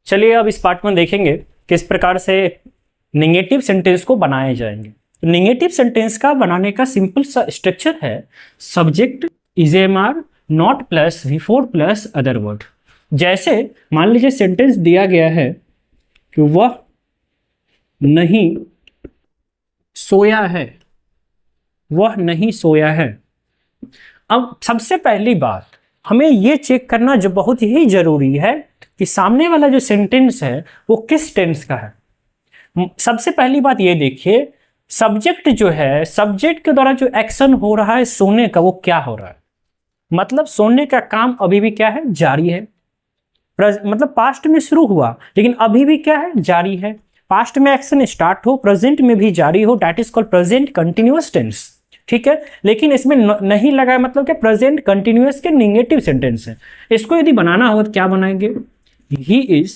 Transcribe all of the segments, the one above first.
चलिए अब इस पार्ट में देखेंगे किस प्रकार से नेगेटिव सेंटेंस को बनाए जाएंगे। तो नेगेटिव सेंटेंस का बनाने का सिंपल सा स्ट्रक्चर है subject is am are not plus V four plus other word. जैसे मान लीजिए सेंटेंस दिया गया है कि वह नहीं सोया है, वह नहीं सोया है। अब सबसे पहली बात हमें यह चेक करना जो बहुत ही जरूरी है कि सामने वाला जो सेंटेंस है वो किस टेंस का है। सबसे पहली बात ये देखिए, सब्जेक्ट जो है, सब्जेक्ट के द्वारा जो एक्शन हो रहा है सोने का, वो क्या हो रहा है, मतलब सोने का काम अभी भी क्या है, जारी है। मतलब पास्ट में शुरू हुआ लेकिन अभी भी क्या है, जारी है। पास्ट में एक्शन स्टार्ट हो, प्रेजेंट में भी जारी हो, that is called present continuous tense. ठीक है, लेकिन इसमें नहीं लगा है, मतलब क्या प्रेजेंट कंटिन्यूअस के नेगेटिव सेंटेंस है। इसको यदि बनाना हो तो क्या बनाएंगे, he is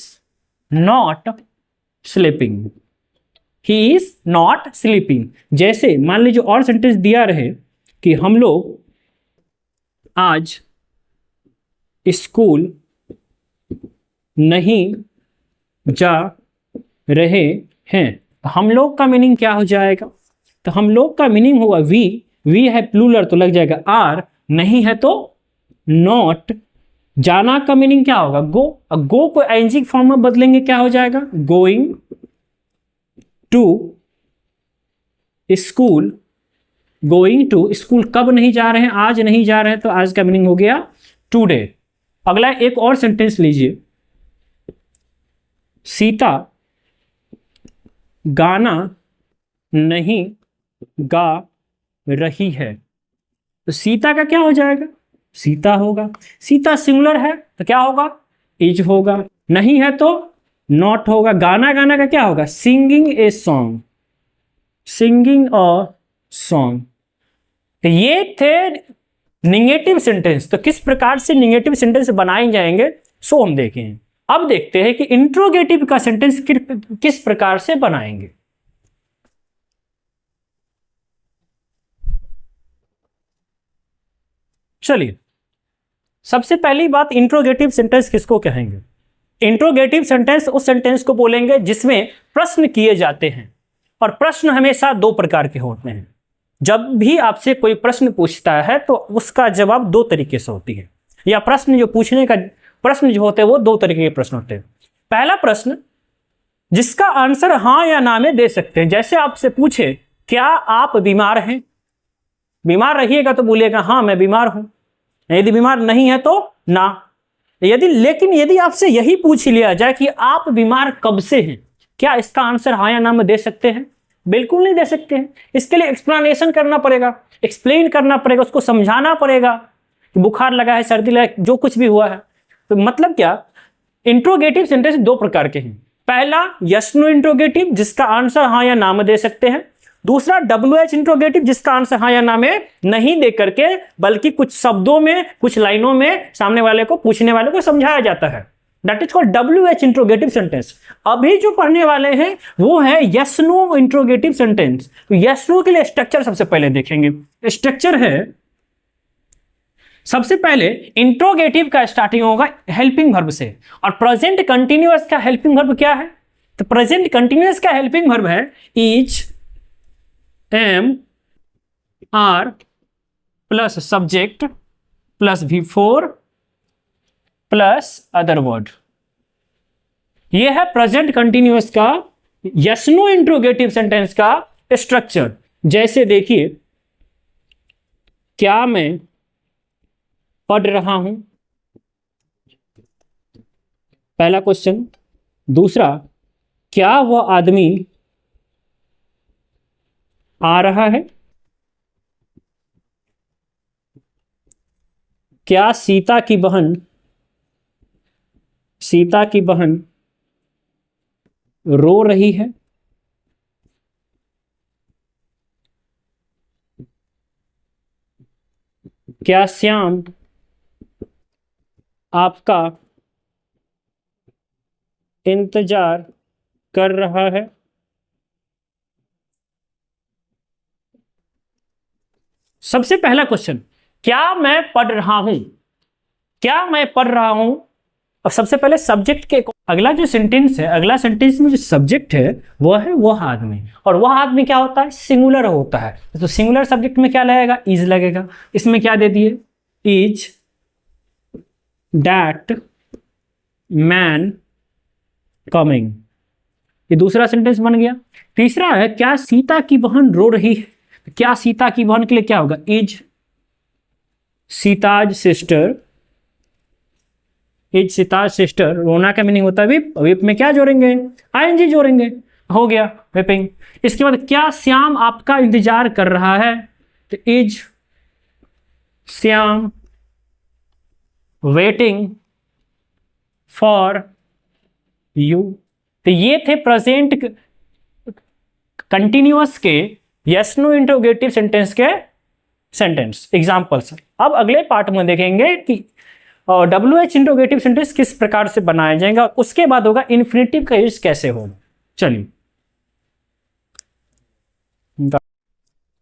not sleeping, he is not sleeping. जैसे मान लीजिए और सेंटेंस दिया रहे कि हम लोग आज स्कूल नहीं जा रहे हैं। हम लोग का मीनिंग क्या हो जाएगा, तो हम लोग का मीनिंग होगा वी है प्लूरल तो लग जाएगा आर, नहीं है तो नॉट। जाना का मीनिंग क्या होगा, गो को एनजी फॉर्म में बदलेंगे, क्या हो जाएगा, going to school. Going to school, कब नहीं जा रहे हैं, आज नहीं जा रहे हैं, तो आज का मीनिंग हो गया टुडे। अगला एक और सेंटेंस लीजिए, सीता गाना नहीं गा रही है। तो सीता का क्या हो जाएगा, सीता होगा। सीता सिंगुलर है तो क्या होगा, इज होगा। नहीं है तो नॉट होगा। गाना का क्या होगा, singing a song, singing a song. तो ये थे नेगेटिव सेंटेंस। तो किस प्रकार से नेगेटिव सेंटेंस बनाए जाएंगे सो हम देखें। अब देखते हैं कि इंट्रोगेटिव का सेंटेंस किस प्रकार से बनाएंगे। चलिए, सबसे पहली बात, इंट्रोगेटिव सेंटेंस किसको कहेंगे। इंट्रोगेटिव सेंटेंस उस सेंटेंस को बोलेंगे जिसमें प्रश्न किए जाते हैं। और प्रश्न हमेशा दो प्रकार के होते हैं। जब भी आपसे कोई प्रश्न पूछता है तो उसका जवाब दो तरीके से होती है, या प्रश्न जो पूछने का प्रश्न जो होते हैं वो दो तरीके के प्रश्न होते हैं। पहला प्रश्न जिसका आंसर हाँ या ना में दे सकते हैं। जैसे आपसे पूछे क्या आप बीमार हैं, बीमार रहिएगा तो बोलिएगा हाँ मैं बीमार हूं, यदि बीमार नहीं है तो ना। लेकिन यदि आपसे यही पूछ लिया जाए कि आप बीमार कब से हैं, क्या इसका आंसर हाँ या ना में दे सकते हैं, बिल्कुल नहीं दे सकते हैं। इसके लिए एक्सप्लेनेशन करना पड़ेगा, एक्सप्लेन करना पड़ेगा, उसको समझाना पड़ेगा कि बुखार लगा है, सर्दी लगा है, जो कुछ भी हुआ है। तो मतलब क्या, इंट्रोगेटिव सेंटेंस दो प्रकार के हैं। पहला यस नो इंट्रोगेटिव जिसका आंसर हाँ या ना में दे सकते हैं। दूसरा WH इंट्रोगेटिव जिसका आंसर हाँ या ना में नहीं दे करके बल्कि कुछ शब्दों में, कुछ लाइनों में सामने वाले को, पूछने वाले को समझाया जाता है। That is called WH interrogative sentence. अभी जो पढ़ने वाले हैं वो है यस नो इंट्रोगेटिव सेंटेंस। तो यस नो के लिए स्ट्रक्चर सबसे पहले देखेंगे। स्ट्रक्चर है, सबसे पहले इंट्रोगेटिव का स्टार्टिंग होगा हेल्पिंग वर्ब से। और प्रेजेंट कंटिन्यूअस का हेल्पिंग वर्ब क्या है, तो प्रेजेंट कंटिन्यूअस का हेल्पिंग वर्ब है is am are plus subject plus V four plus other word. यह है प्रेजेंट कंटिन्यूअस का यस नो इंट्रोगेटिव सेंटेंस का स्ट्रक्चर। जैसे देखिए, क्या मैं पढ़ रहा हूं, पहला क्वेश्चन। दूसरा, क्या वह आदमी आ रहा है, क्या सीता की बहन रो रही है, क्या श्याम आपका इंतजार कर रहा है। सबसे पहला क्वेश्चन, क्या मैं पढ़ रहा हूं, क्या मैं पढ़ रहा हूं, अब सबसे पहले सब्जेक्ट के अगला जो सेंटेंस है, अगला सेंटेंस में जो सब्जेक्ट है वो है वह आदमी, और वह आदमी क्या होता है, सिंगुलर होता है। तो सिंगुलर सब्जेक्ट में क्या लगेगा, इज लगेगा। इसमें क्या दे दिए, इज दैट मैन कमिंग, ये दूसरा सेंटेंस बन गया। तीसरा है क्या सीता की बहन रो रही है, क्या सीता की बहन के लिए क्या होगा, is Sita's sister, is Sita's sister. रोना का मीनिंग होता है विप, विप में क्या जोड़ेंगे, आईएनजी जोड़ेंगे, हो गया विपिंग। इसके बाद क्या श्याम आपका इंतजार कर रहा है, तो is Shyam waiting for you. तो ये थे प्रेजेंट कंटिन्यूअस के यस नो इंटरोगेटिव सेंटेंस के सेंटेंस एग्जांपल्स। अब अगले पार्ट में देखेंगे कि WH इंटरोगेटिव सेंटेंस किस प्रकार से बनाया जाएगा, उसके बाद होगा इन्फिनेटिव का यूज कैसे होगा। चलिए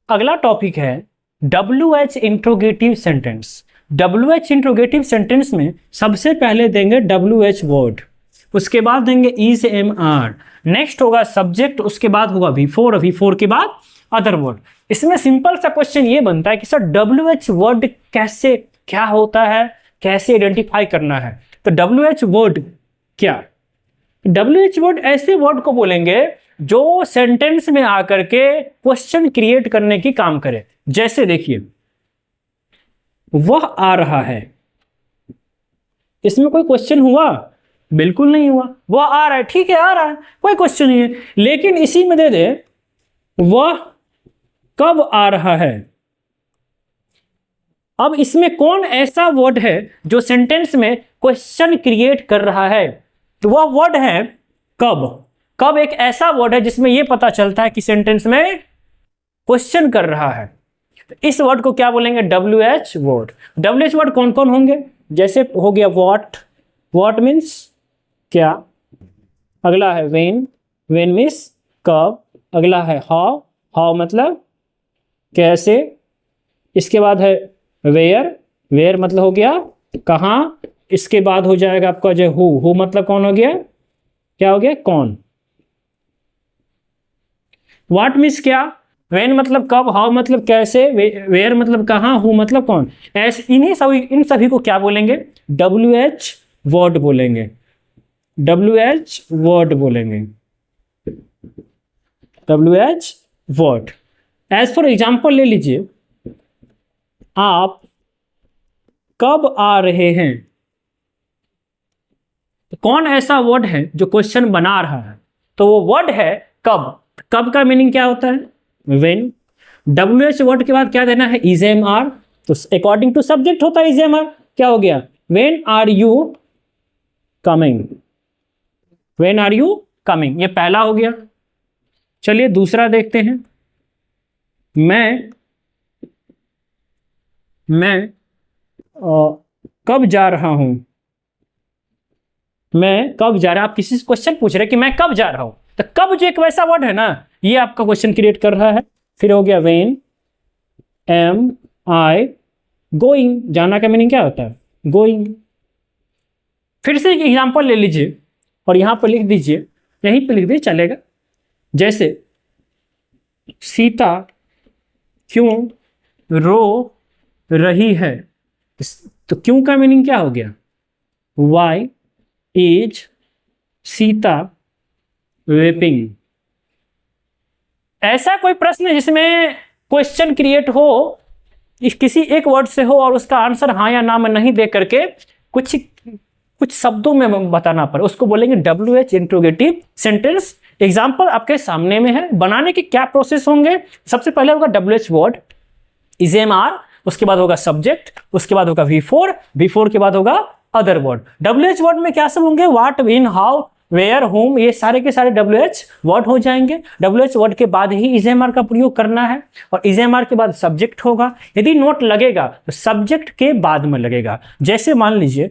अगला टॉपिक है WH interrogative sentence. WH interrogative sentence में सबसे पहले देंगे WH वर्ड, उसके बाद देंगे इज एम आर, नेक्स्ट होगा सब्जेक्ट, उसके बाद होगा V4, V4 के बाद अदर वर्ड। इसमें सिंपल सा क्वेश्चन ये बनता है कि सर WH वर्ड कैसे, क्या होता है, कैसे आइडेंटिफाई करना है। तो WH वर्ड क्या, WH वर्ड ऐसे वर्ड को बोलेंगे जो सेंटेंस में आकर के क्वेश्चन क्रिएट करने की काम करे। जैसे देखिए वह आ रहा है, इसमें कोई क्वेश्चन हुआ, बिल्कुल नहीं हुआ। वह आ रहा है, ठीक है आ रहा है, कोई क्वेश्चन नहीं है। लेकिन इसी में दे दे वह कब आ रहा है, अब इसमें कौन ऐसा वर्ड है जो सेंटेंस में क्वेश्चन क्रिएट कर रहा है, तो वह वर्ड है कब। कब एक ऐसा वर्ड है जिसमें यह पता चलता है कि सेंटेंस में क्वेश्चन कर रहा है। तो इस वर्ड को क्या बोलेंगे, WH वर्ड। WH वर्ड कौन कौन होंगे, जैसे हो गया व्हाट, व्हाट मीन्स क्या, अगला है व्हेन, व्हेन मीन्स कब, अगला है हाउ, हाउ मतलब कैसे, इसके बाद है वेयर, वेयर मतलब हो गया कहाँ, इसके बाद हो जाएगा आपका जो हु मतलब कौन हो गया, क्या हो गया कौन। व्हाट मीन्स क्या, व्हेन मतलब कब, हाउ मतलब कैसे, वेयर मतलब कहाँ, हु मतलब कौन। ऐसे इन सभी को क्या बोलेंगे, WH वर्ड बोलेंगे, WH वर्ड बोलेंगे, WH word. As for example ले लीजिए, आप कब आ रहे हैं, तो कौन ऐसा वर्ड है जो क्वेश्चन बना रहा है, तो वो वर्ड है कब। कब का मीनिंग क्या होता है, व्हेन। WH वर्ड के बाद क्या देना है, इज एम आर, तो अकॉर्डिंग टू सब्जेक्ट होता है इज एम आर, क्या हो गया, when are you coming, when are you coming, ये पहला हो गया। चलिए दूसरा देखते हैं, मैं कब जा रहा हूं, मैं कब जा रहा, आप किसी से क्वेश्चन पूछ रहे कि मैं कब जा रहा हूं, तो कब जो एक वैसा वर्ड है ना, ये आपका क्वेश्चन क्रिएट कर रहा है। फिर हो गया व्हेन एम आई गोइंग, जाना का मीनिंग क्या होता है, गोइंग। फिर से एक एग्जांपल ले लीजिए और यहां पर लिख दीजिए, यहीं पर लिख दीजिए चलेगा। जैसे सीता क्यों रो रही है, तो क्यों का मीनिंग क्या हो गया, वाई इज सीता वेपिंग। ऐसा कोई प्रश्न जिसमें क्वेश्चन क्रिएट हो, किसी एक वर्ड से हो और उसका आंसर हाँ या ना में नहीं दे करके कुछ शब्दों में बताना पड़े, उसको बोलेंगे WH इंट्रोगेटिव सेंटेंस। एग्जाम्पल आपके सामने में है, बनाने के क्या प्रोसेस होंगे। सबसे पहले होगा WH word, is am are, उसके बाद होगा सब्जेक्ट, उसके बाद होगा V4, V4 के बाद होगा अदर वर्ड। WH वर्ड में क्या सब होंगे, what, when, how, where, whom, ये सारे के सारे WH वर्ड हो जाएंगे। WH वर्ड के बाद ही इज एम आर का प्रयोग करना है, और इज एम आर के बाद सब्जेक्ट होगा। यदि नोट लगेगा तो सब्जेक्ट के बाद में लगेगा। जैसे मान लीजिए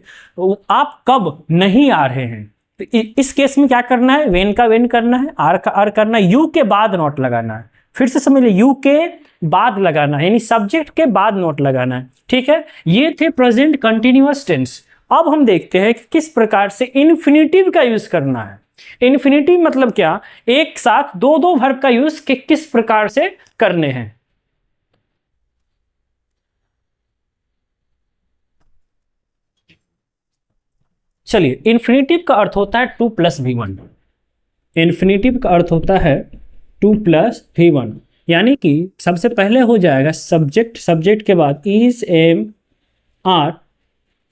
आप कब नहीं आ रहे हैं, तो इस केस में क्या करना है, वेन का वेन करना है, आर का आर करना है, यू के बाद नोट लगाना है। फिर से समझ लीजिए, यू के बाद लगाना है, यानी सब्जेक्ट के बाद नोट लगाना है। ठीक है, ये थे प्रेजेंट कंटिन्यूअस टेंस। अब हम देखते हैं कि किस प्रकार से इन्फिनेटिव का यूज करना है। इन्फिनेटिव मतलब क्या, एक साथ दो दो वर्ब का यूज किस प्रकार से करने हैं। चलिए, इन्फिनेटिव का अर्थ होता है 2 + V1। इन्फिनेटिव का अर्थ होता है 2 + V1, यानी कि सबसे पहले हो जाएगा सब्जेक्ट, सब्जेक्ट के बाद इज एम आर,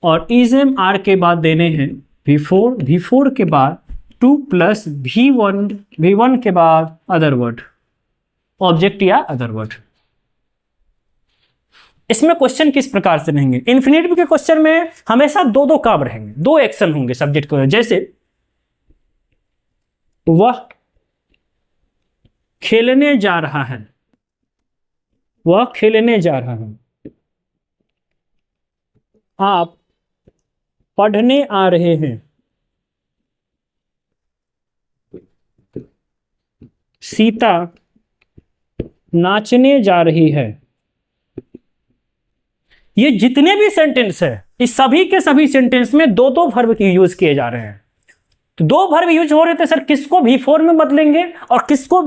और इज एम आर के बाद देने हैं V4, V4 के बाद 2 + V1, V1 के बाद अदर वर्ड, ऑब्जेक्ट या अदर वर्ड। इसमें क्वेश्चन किस प्रकार से रहेंगे, इन्फिनेटिव के क्वेश्चन में हमेशा दो दो काम रहेंगे, दो एक्शन होंगे सब्जेक्ट को, जैसे वह खेलने जा रहा है, वह खेलने जा रहा है। आप पढ़ने आ रहे हैं, सीता नाचने जा रही है। ये जितने भी सेंटेंस है, इस सभी के सभी सेंटेंस में दो दो वर्ब की यूज किए जा रहे हैं। तो दो वर्ब यूज हो रहे थे सर, किसको V4 में बदलेंगे और किसको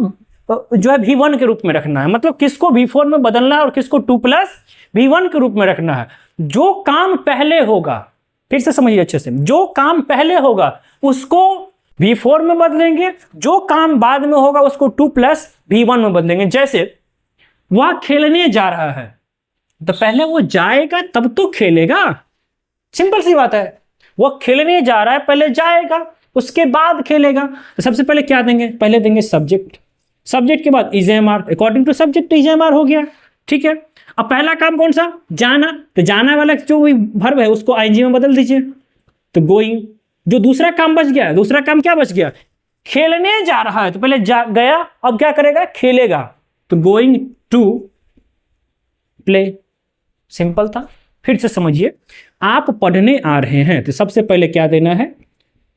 जो है V1 के रूप में रखना है, मतलब किसको V4 में बदलना है और किसको 2 + V1 के रूप में रखना है। जो काम पहले होगा, फिर से समझिए अच्छे से, जो काम पहले होगा उसको V4 में बदलेंगे, जो काम बाद में होगा उसको 2 + V1 में बदलेंगे। जैसे वह खेलने जा रहा है, तो पहले वो जाएगा तब तो खेलेगा, सिंपल सी बात है। वो खेलने जा रहा है, पहले जाएगा उसके बाद खेलेगा। तो सबसे पहले क्या देंगे, पहले देंगे सब्जेक्ट, सब्जेक्ट के बाद is am are, according to subject is am are हो गया, ठीक है। अब पहला काम कौन सा, जाना, तो जाना वाला जो वर्ब है उसको आईएनजी में बदल दीजिए, तो गोइंग। जो दूसरा काम बच गया, दूसरा काम क्या बच गया, खेलने जा रहा है, तो पहले जा गया, अब क्या करेगा, खेलेगा, तो गोइंग टू प्ले, सिंपल था। फिर से समझिए, आप पढ़ने आ रहे हैं, तो सबसे पहले क्या देना है,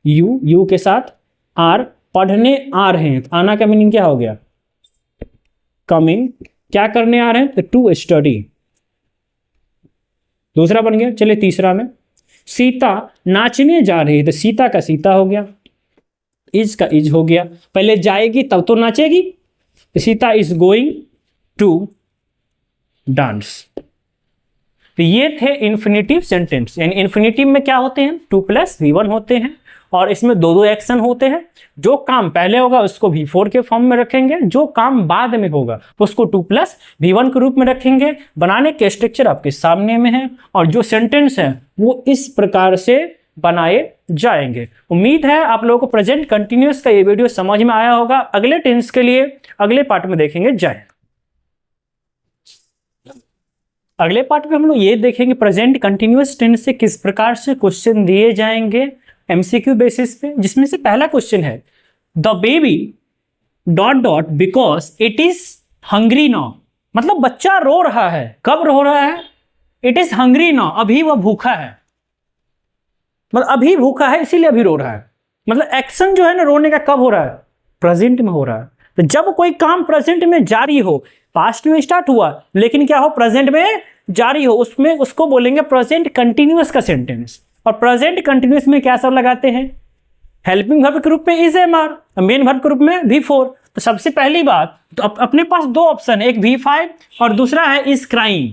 यू, यू के साथ आर, पढ़ने आ रहे हैं, तो आना का मीनिंग क्या हो गया, कमिंग, क्या करने आ रहे हैं, तो टू स्टडी, दूसरा बन गया। चलिए तीसरा में, सीता नाचने जा रही है, तो सीता का सीता हो गया, इज का इज हो गया, पहले जाएगी तब तो नाचेगी, तो Sita is going to dance. तो ये थे इन्फिनेटिव सेंटेंस, यानी इन्फिनेटिव में क्या होते हैं, 2 + V1 होते हैं, और इसमें दो दो एक्शन होते हैं। जो काम पहले होगा उसको V4 के फॉर्म में रखेंगे, जो काम बाद में होगा उसको 2 + V1 के रूप में रखेंगे। बनाने के स्ट्रक्चर आपके सामने में है, और जो सेंटेंस है वो इस प्रकार से बनाए जाएंगे। उम्मीद है आप लोगों को प्रेजेंट कंटिन्यूअस का ये वीडियो समझ में आया होगा। अगले टेंस के लिए अगले पार्ट में देखेंगे। जय। अगले पार्ट में हम लोग ये देखेंगे प्रेजेंट कंटिन्यूअस टेंस से किस प्रकार से क्वेश्चन दिए जाएंगे एमसीक्यू बेसिस पे, जिसमें से पहला क्वेश्चन है, the baby ... because it is hungry now, मतलब बच्चा रो रहा है, कब रो रहा है, इट इज हंग्री नाउ, अभी वह भूखा है, मतलब अभी भूखा है इसीलिए अभी रो रहा है। मतलब एक्शन जो है ना रोने का कब हो रहा है, प्रेजेंट में हो रहा है। तो जब कोई काम प्रेजेंट में जारी हो, पास्ट में स्टार्ट हुआ लेकिन क्या हो, प्रेजेंट में जारी हो, उसमें उसको बोलेंगे प्रेजेंट कंटिन्यूअस का सेंटेंस। और प्रेजेंट कंटिन्यूअस में क्या सब लगाते हैं, हेल्पिंग वर्ब के रूप में is am are, main verb के रूप में V4। तो सबसे पहली बात, तो अपने पास दो ऑप्शन है, एक V5 और दूसरा है इज क्राइंग।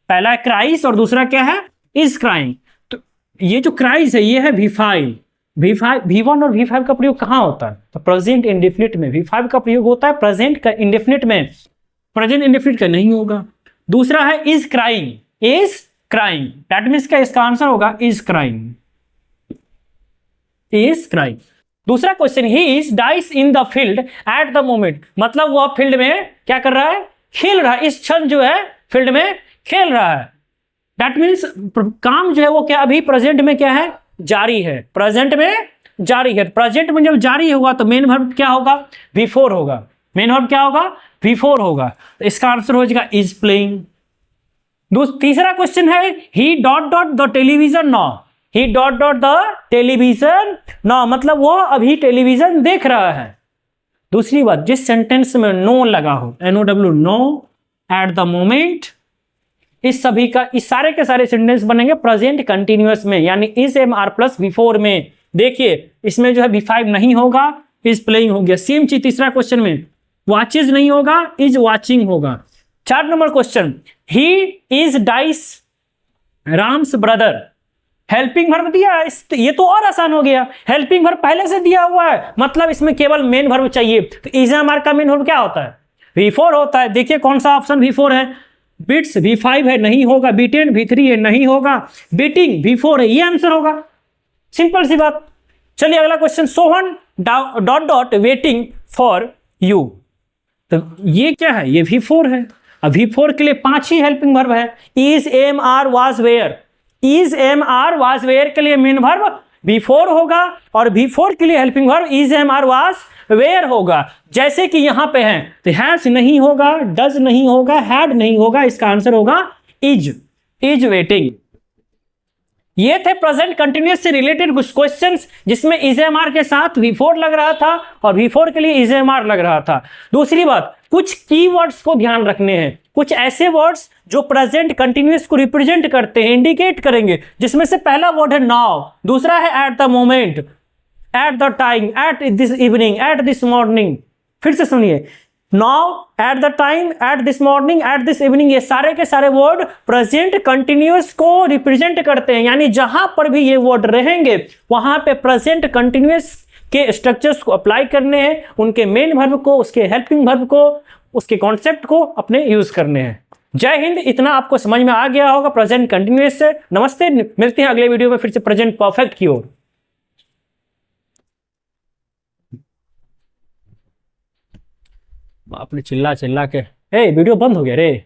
पहला है क्राइस और दूसरा क्या है, इज क्राइंग। तो ये जो क्राइस है ये है V5, V1 और V5 का प्रयोग कहाँ होता है, तो प्रेजेंट इंडेफिनिट में V5 का प्रयोग होता है, प्रेजेंट का इंडेफिनिट में, प्रेजेंट इंडेफिनिट का नहीं होगा। दूसरा है is crying, is crying, that means का इसका आंसर होगा इज क्राइंग, इज क्राइंग। दूसरा question, he is dice in the field at the moment, मतलब वह फील्ड में क्या कर रहा है, खेल रहा है, इस क्षण जो है फील्ड में खेल रहा है। दैट मीन्स काम जो है वो क्या अभी प्रेजेंट में क्या है, जारी है, प्रेजेंट में जारी है। प्रेजेंट में जब जारी होगा तो मेन वर्ब क्या होगा, V4 होगा, मेन वर्ब क्या होगा, V4 होगा। तो इसका आंसर हो जाएगा इज प्लेइंग। तीसरा क्वेश्चन है, ही ... the television now, he ... the television now, मतलब वो अभी टेलीविजन देख रहा है। दूसरी बात, जिस सेंटेंस में नो लगा हो, NOW, no, at the moment, इस सभी का, इस सारे के सारे सेंटेंस बनेंगे प्रेजेंट कंटिन्यूअस में, यानी is am are plus V four में। देखिए इसमें जो है V5 नहीं होगा, इज प्लेइंग हो गया। सेम चीज तीसरा क्वेश्चन में, वॉचेज नहीं होगा, इज वॉचिंग होगा। 4 number question, he is dice Ram's brother, helping verb दिया है, ये तो और आसान हो गया। हेल्पिंग वर्ब पहले से दिया हुआ है, मतलब इसमें केवल मेन वर्ब चाहिए। तो इज एम आर का मेन वर्ब क्या होता है? V4 होता है। देखिए कौन सा ऑप्शन V4 है? बिट्स V5 है, नहीं होगा। B10 V3 है, नहीं होगा। बीटिंग V4 है, ये आंसर होगा। सिंपल सी बात। चलिए अगला question, Sohan dot dot waiting for you, तो ये क्या है? ये V4 है। अब V4 के लिए 5 ही हेल्पिंग वर्ब है। Is am are was were, is am are was were के लिए मेन वर्ब V4 होगा, और V4 के लिए helping verb is am are was were होगा। जैसे कि यहां पे है, तो हैज नहीं होगा, डज नहीं होगा, हैड नहीं होगा, इसका आंसर होगा इज वेटिंग। ये थे प्रेजेंट कंटिन्यूअस से रिलेटेड कुछ क्वेश्चंस जिसमें इज एम आर के साथ V4 लग रहा था और V4 के लिए इज एम आर लग रहा था। दूसरी बात, कुछ कीवर्ड्स को ध्यान रखने हैं, कुछ ऐसे वर्ड्स जो प्रेजेंट कंटिन्यूअस को रिप्रेजेंट करते हैं, इंडिकेट करेंगे, जिसमें से पहला वर्ड है नाउ, दूसरा है eight the moment, at the time, at this evening, at this morning. फिर से सुनिए, now, at the time, at this morning, at this evening, ये सारे के सारे वर्ड प्रेजेंट कंटिन्यूअस को रिप्रेजेंट करते हैं। यानी जहां पर भी ये वर्ड रहेंगे वहां पे प्रेजेंट कंटिन्यूअस के स्ट्रक्चर्स को अप्लाई करने हैं, उनके मेन वर्ब को, उसके हेल्पिंग वर्ब को, उसके कॉन्सेप्ट को अपने यूज करने हैं। जय हिंद। इतना आपको समझ में आ गया होगा प्रेजेंट कंटिन्यूअस से। नमस्ते, मिलते हैं अगले वीडियो में फिर से प्रेजेंट परफेक्ट की ओर। आपने चिल्ला चिल्ला के, वीडियो बंद हो गया रे।